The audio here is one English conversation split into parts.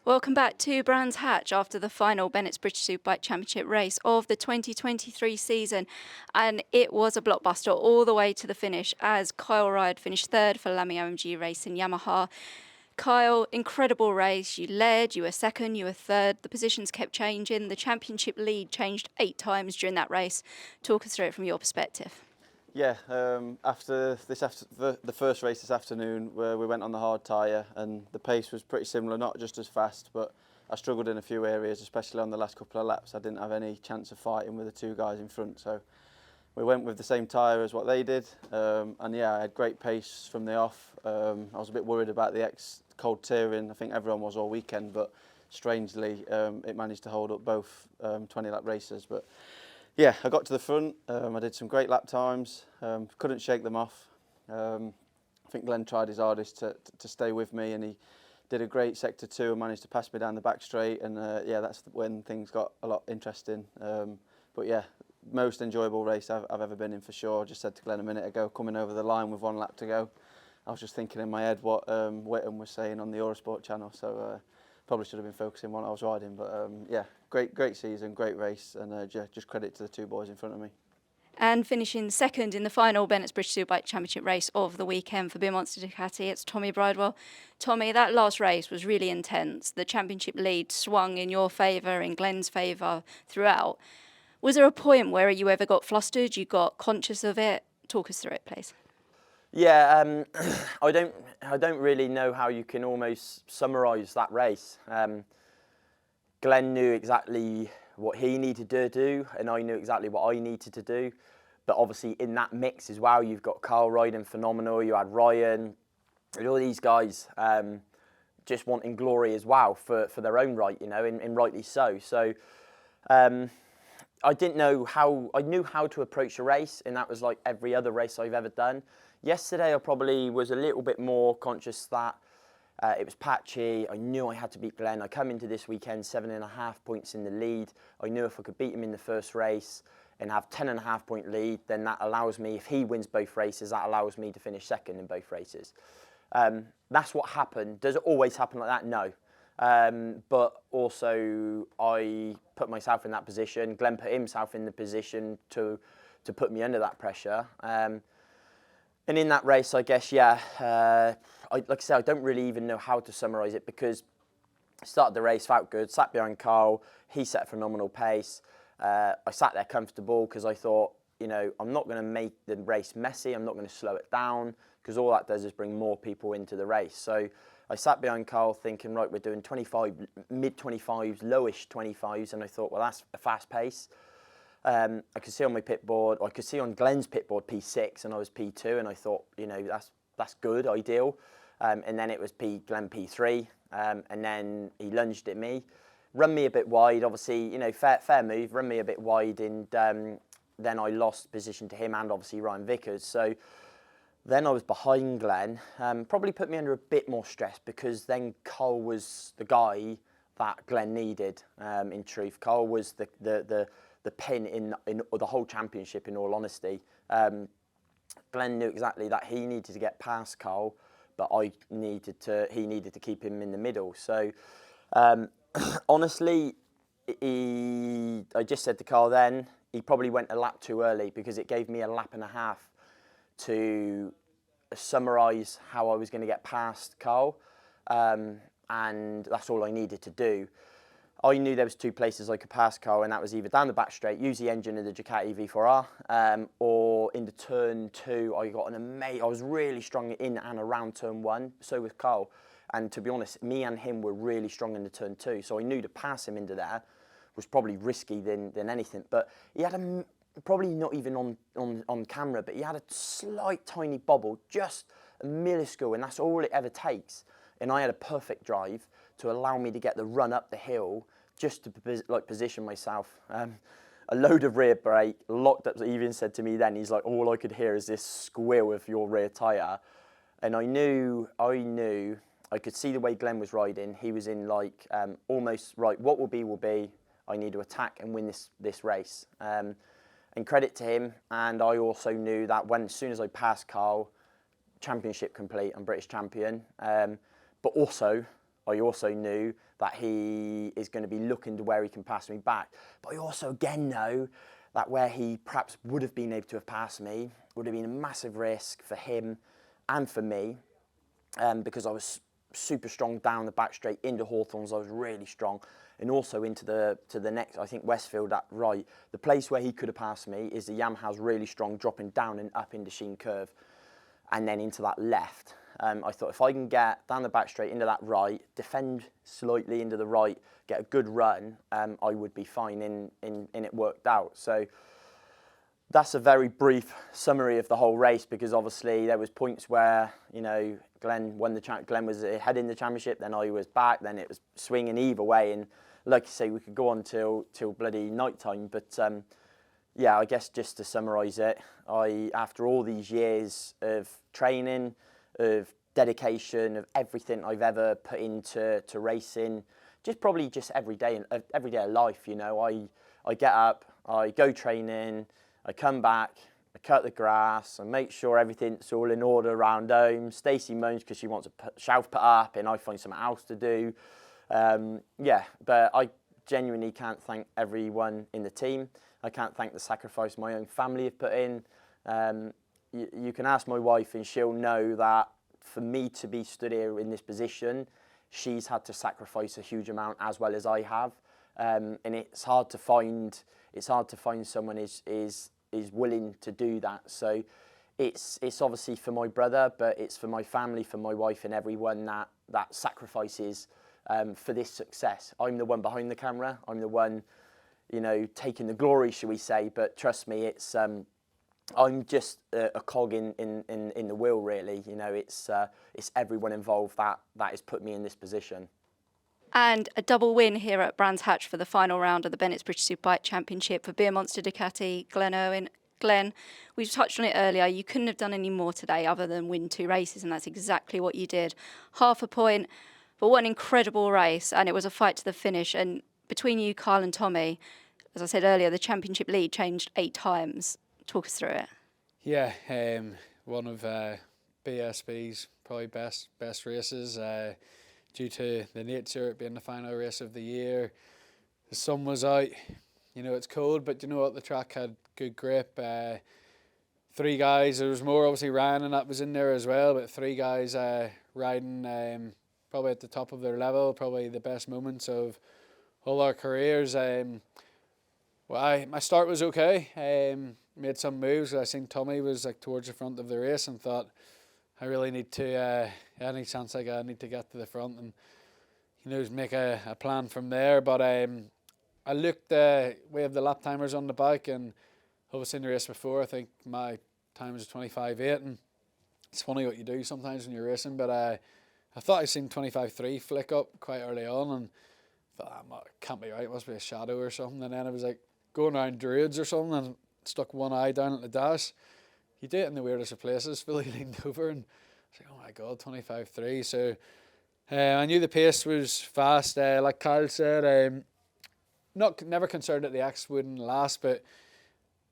Welcome back to Brands Hatch after the final Bennetts British Superbike Championship race of the 2023 season. And it was a blockbuster all the way to the finish as Kyle Ryde finished third for Lamy OMG Racing Yamaha. Kyle, incredible race. You led, you were second, you were third. The positions kept changing. The championship lead changed 8 times during that race. Talk us through it from your perspective. Yeah, after the first race this afternoon, where we went on the hard tyre, and the pace was pretty similar, not just as fast, but I struggled in a few areas, especially on the last couple of laps. I didn't have any chance of fighting with the two guys in front, so we went with the same tyre as what they did, and yeah, I had great pace from the off. I was a bit worried about the cold tearing. I think everyone was all weekend, but strangely, it managed to hold up both 20-lap races. But yeah, I got to the front. I did some great lap times. Couldn't shake them off. I think Glenn tried his hardest to stay with me, and he did a great sector 2 and managed to pass me down the back straight. And yeah, that's when things got a lot interesting. But yeah, most enjoyable race I've ever been in for sure. I just said to Glenn a minute ago, coming over the line with 1 lap to go, I was just thinking in my head what Whittam was saying on the Eurosport channel. So probably should have been focusing on what I was riding. But yeah, great season, great race, and just credit to the two boys in front of me. And finishing second in the final Bennetts British Superbike Championship race of the weekend for Monster Ducati, it's Tommy Bridewell. Tommy, that last race was really intense. The championship lead swung in your favour, in Glenn's favour throughout. Was there a point where you ever got flustered, you got conscious of it? Talk us through it, please. Yeah, I don't really know how you can almost summarise that race. Glenn knew exactly what he needed to do, and I knew exactly what I needed to do. But obviously in that mix as well, you've got Carl riding phenomenal, you had Ryan, and all these guys just wanting glory as well for their own right, you know, and rightly so. So I didn't know how, I knew how to approach a race, and that was like every other race I've ever done. Yesterday I probably was a little bit more conscious that it was patchy. I knew I had to beat Glenn. I come into this weekend 7.5 points in the lead. I knew if I could beat him in the first race and have 10.5 point lead, then that allows me, if he wins both races, that allows me to finish second in both races. That's what happened. Does it always happen like that? No. But also I put myself in that position. Glenn put himself in the position to put me under that pressure. And in that race, I guess, yeah, like I said, I don't really even know how to summarise it, because I started the race, felt good, sat behind Carl, he set a phenomenal pace. I sat there comfortable because I thought, you know, I'm not going to make the race messy, I'm not going to slow it down, because all that does is bring more people into the race. So I sat behind Carl thinking, right, we're doing 25, mid-25s, lowish 25s, and I thought, well, that's a fast pace. I could see on my pit board, I could see on Glenn's pit board P6 and I was P2, and I thought, you know, that's good, ideal. And then it was Glenn P3, and then he lunged at me, run me a bit wide, obviously, you know, fair move, run me a bit wide, and then I lost position to him and obviously Ryan Vickers. So then I was behind Glenn, probably put me under a bit more stress, because then Cole was the guy that Glenn needed, in truth. Cole was the pin in the whole championship, in all honesty. Glenn knew exactly that he needed to get past Cole, but he needed to keep him in the middle. So honestly, I just said to Carl then, he probably went a lap too early, because it gave me a lap and a half to summarise how I was going to get past Carl, and that's all I needed to do. I knew there was 2 places I could pass Carl, and that was either down the back straight, use the engine of the Ducati V4R, or in the turn 2, I got I was really strong in and around turn 1, so was Carl. And to be honest, me and him were really strong in the turn 2, so I knew to pass him into there was probably risky than anything. But he had probably not even on camera, but he had a slight tiny bobble, just a minuscule, and that's all it ever takes. And I had a perfect drive to allow me to get the run up the hill, just to position myself. A load of rear brake, locked up. He even said to me then, he's like, all I could hear is this squeal of your rear tyre. And I knew, I could see the way Glenn was riding. He was in like, almost, right, what will be. I need to attack and win this race. And credit to him. And I also knew that as soon as I passed Carl, championship complete, I'm British champion. But also, I also knew that he is going to be looking to where he can pass me back. But I also again know that where he perhaps would have been able to have passed me would have been a massive risk for him and for me, because I was super strong down the back straight into Hawthorns. I was really strong, and also into the next, I think Westfield at right. The place where he could have passed me is the Yamaha's really strong, dropping down and up into Sheen Curve, and then into that left. I thought if I can get down the back straight into that right, defend slightly into the right, get a good run, I would be fine, and it worked out. So that's a very brief summary of the whole race, because obviously there was points where, you know, Glenn was ahead in the championship, then I was back, then it was swinging either way, and like you say, we could go on till bloody night time. But yeah, I guess just to summarise it, after all these years of training, of dedication, of everything I've ever put into racing, probably every day of life, you know, I get up, I go training, I come back, I cut the grass, I make sure everything's all in order around home. Stacey moans because she wants a shelf put up, and I find something else to do. Yeah, but I genuinely can't thank everyone in the team. I can't thank the sacrifice my own family have put in. You can ask my wife and she'll know that for me to be stood here in this position, she's had to sacrifice a huge amount as well as I have. And it's hard to find someone is willing to do that. So it's obviously for my brother, but it's for my family, for my wife, and everyone that sacrifices for this success. I'm the one behind the camera. I'm the one, you know, taking the glory, shall we say? But trust me, it's I'm just a cog in the wheel, really. You know, it's everyone involved that has put me in this position. And a double win here at Brands Hatch for the final round of the Bennetts British Superbike Championship for Beer Monster Ducati, Glenn Owen. Glenn, we've touched on it earlier. You couldn't have done any more today other than win 2 races, and that's exactly what you did. Half a point, but what an incredible race, and it was a fight to the finish. And between you, Kyle, and Tommy, as I said earlier, the championship lead changed 8 times. Talk us through it. Yeah, one of BSB's probably best races. Due to the nature, it being the final race of the year. The sun was out, you know, it's cold, but you know what, the track had good grip. 3 guys, there was more, obviously Ryan and that was in there as well, but 3 guys riding probably at the top of their level, probably the best moments of all our careers. Well, my start was okay, made some moves. I seen Tommy was like towards the front of the race and thought, I really need to, any chance I get, I need to get to the front and, you know, make a plan from there. But I looked, we have the lap timers on the bike, and obviously in the race before, I think my time was 25.8, and it's funny what you do sometimes when you're racing, but I thought I seen 25.3 flick up quite early on, and thought, it can't be right, it must be a shadow or something. And then I was like going around Druids or something and stuck one eye down at the dash. You do it in the weirdest of places, fully leaned over, and I was like, oh my God, 25.3. So I knew the pace was fast, like Carl said. Never concerned that the X wouldn't last, but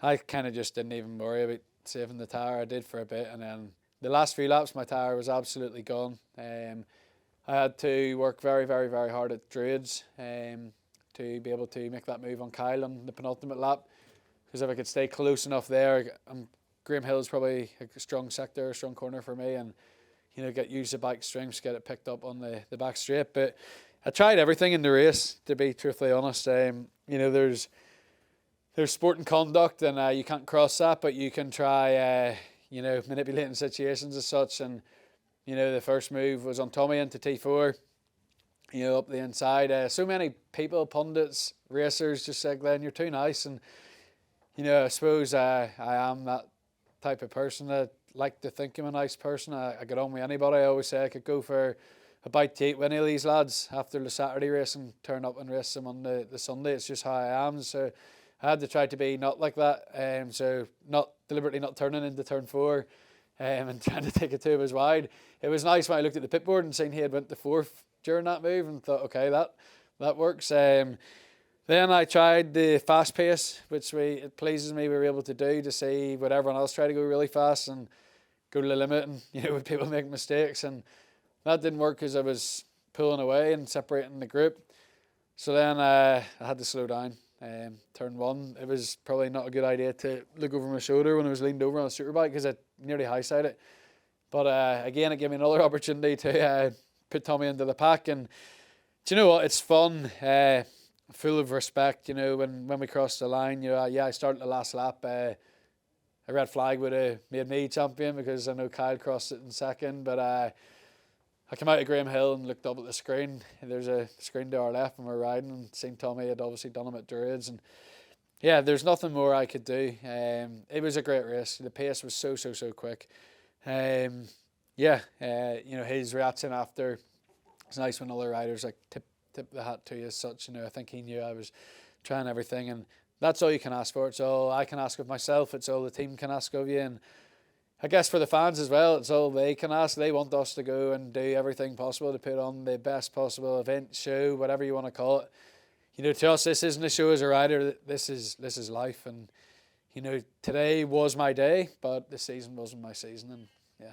I kind of just didn't even worry about saving the tyre. I did for a bit, and then the last few laps, my tyre was absolutely gone. I had to work very, very, very hard at Druids to be able to make that move on Kyle on the penultimate lap, because if I could stay close enough there, Graham Hill's probably a strong sector, a strong corner for me, and, you know, use the bike strengths, get it picked up on the back straight. But I tried everything in the race, to be truthfully honest. You know, there's sport and conduct, and you can't cross that, but you can try, you know, manipulating situations as such. And, you know, the first move was on Tommy into T4, you know, up the inside. So many people, pundits, racers, just said, Glenn, you're too nice. And, you know, I suppose I am that type of person. I like to think I'm a nice person. I get on with anybody. I always say I could go for a bite to eat with any of these lads after the Saturday race and turn up and race them on the Sunday. It's just how I am. So I had to try to be not like that. So not deliberately not turning into turn 4 and trying to take it 2 hours wide. It was nice when I looked at the pit board and seen he had went to 4th during that move and thought, okay, that works. Then I tried the fast pace, which it pleases me we were able to do, to see what everyone else tried to go really fast and go to the limit, and, you know, would people make mistakes, and that didn't work because I was pulling away and separating the group. So then I had to slow down. Turn 1, it was probably not a good idea to look over my shoulder when I was leaned over on the superbike because I nearly high-sided it. But again, it gave me another opportunity to put Tommy into the pack. And do you know what? It's fun, full of respect. You know, when we crossed the line, you know, I started the last lap. A red flag would have made me champion because I know Kyle crossed it in second. But I came out of Graham Hill and looked up at the screen. And there's a screen to our left when we're riding, and seen Tommy had obviously done him at Druids. And yeah, there's nothing more I could do. It was a great race. The pace was so quick. You know, his reaction after, it's nice when other riders like tip the hat to you as such. You know, I think he knew I was trying everything, and that's all you can ask for. It's all I can ask of myself. It's all the team can ask of you, and I guess for the fans as well, it's all they can ask. They want us to go and do everything possible to put on the best possible event, show, whatever you want to call it. You know, to us, this isn't a show as a rider. This is life, and you know, today was my day, but the season wasn't my season, and yeah.